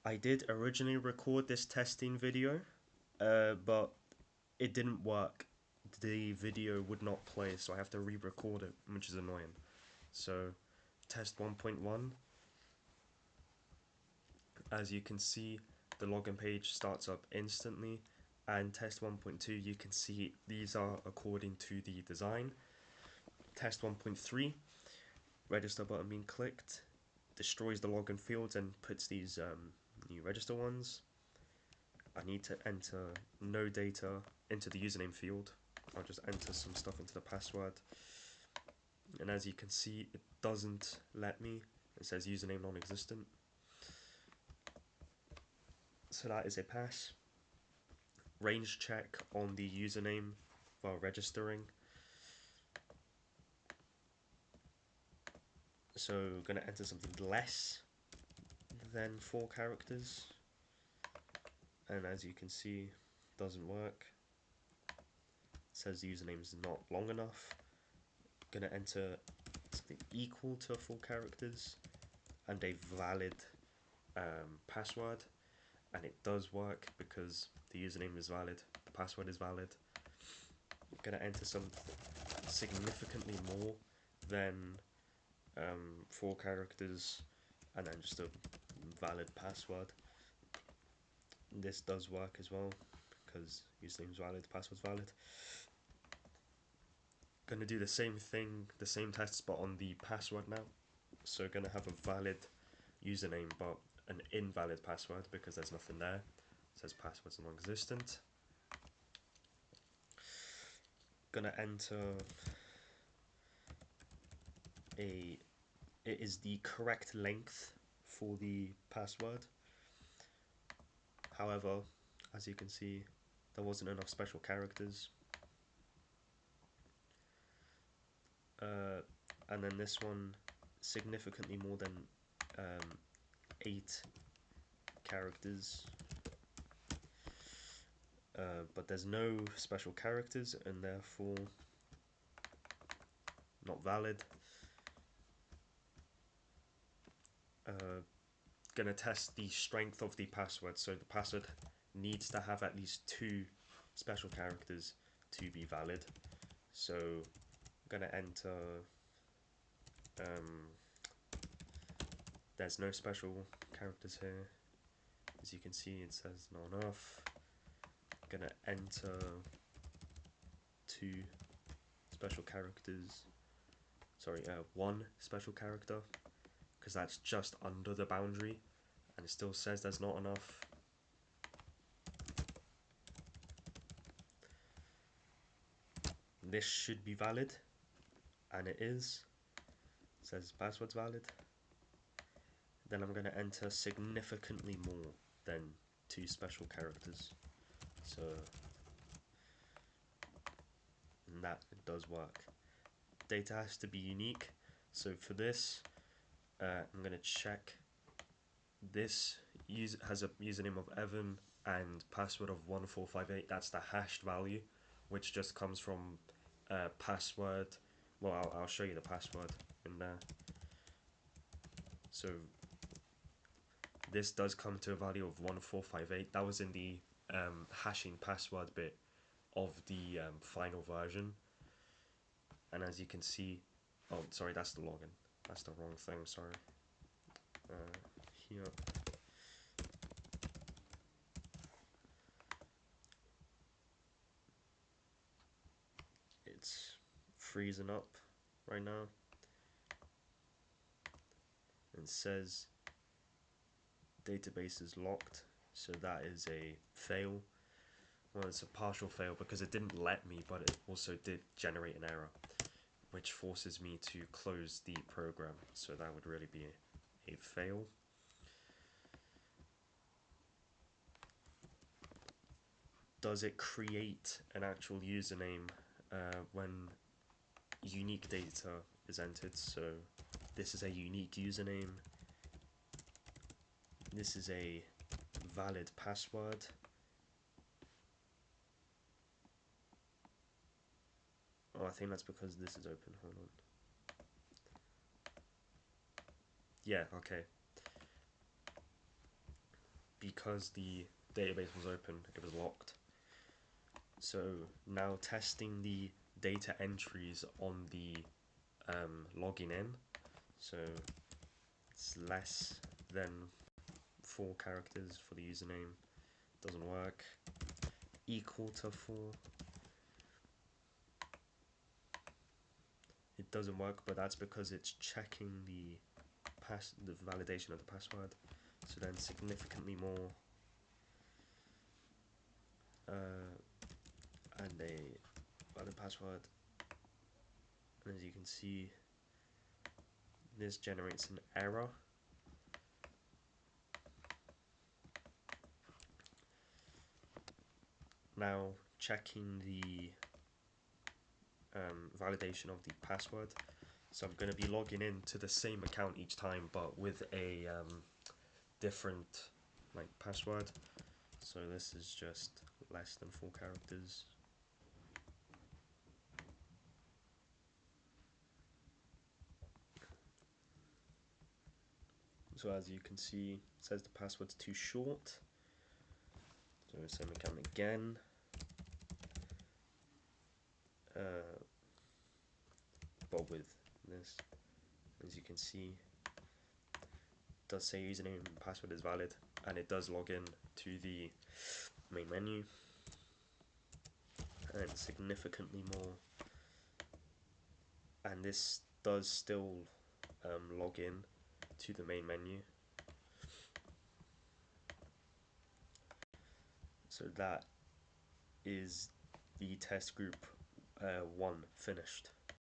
I did originally record this testing video, but it didn't work. The video would not play, so I have to re-record it, which is annoying. So, test 1.1, as you can see, the login page starts up instantly, and test 1.2, you can see these are according to the design. Test 1.3, register button being clicked, destroys the login fields and puts these new register ones. I need to enter no data into the username field. I'll just enter some stuff into the password. And as you can see, it doesn't let me. It says username non-existent. So that is a pass. Range check on the username while registering. So I'm going to enter something less than 4 characters. And as you can see, it doesn't work. It says the username is not long enough. I'm going to enter something equal to 4 characters and a valid password, and it does work because the username is valid, the password is valid. I'm going to enter some significantly more than 4 characters and then just a valid password. This does work as well because username is valid, password's valid. Going to do the same thing, the same tests, but on the password now. So going to have a valid username but an invalid password because there's nothing there. It says password's non-existent. Gonna enter it is the correct length for the password. However, as you can see, there wasn't enough special characters. And then this one, significantly more than 8 characters. But there's no special characters and therefore not valid. Gonna test the strength of the password. So the password needs to have at least 2 special characters to be valid. So I'm gonna enter there's no special characters here. As you can see, it says not enough. I'm gonna enter 2 special characters. Sorry, 1 special character because that's just under the boundary and it still says there's not enough. This should be valid, and it is. It says password's valid. Then I'm going to enter significantly more than 2 special characters. So, and that does work. Data has to be unique. So for this, I'm going to check this has a username of Evan and password of 1458. That's the hashed value, which just comes from password. Well, I'll show you the password in there. So this does come to a value of 1458. That was in the hashing password bit of the final version. And as you can see, oh, sorry, that's the login. That's the wrong thing, sorry. Here. It's freezing up right now. And it says database is locked, so that is a fail. Well, it's a partial fail because it didn't let me, but it also did generate an error, which forces me to close the program, so that would really be a fail. Does it create an actual username when unique data is entered? So this is a unique username. This is a valid password. Oh, I think that's because this is open. Hold on. Yeah, okay. because the database was open, it was locked. So now testing the data entries on the logging in. So it's less than 4 characters for the username. Doesn't work. Equal to 4. It doesn't work, but that's because it's checking the validation of the password. So then significantly more, and a valid password. And as you can see, this generates an error. Now checking the validation of the password. So I'm going to be logging into the same account each time, but with a different password. So this is just less than 4 characters. So as you can see, it says the password's too short. So same account again. But with this, as you can see, it does say username and password is valid, and it does log in to the main menu, and significantly more. And this does still log in to the main menu. So that is the test group 1 finished.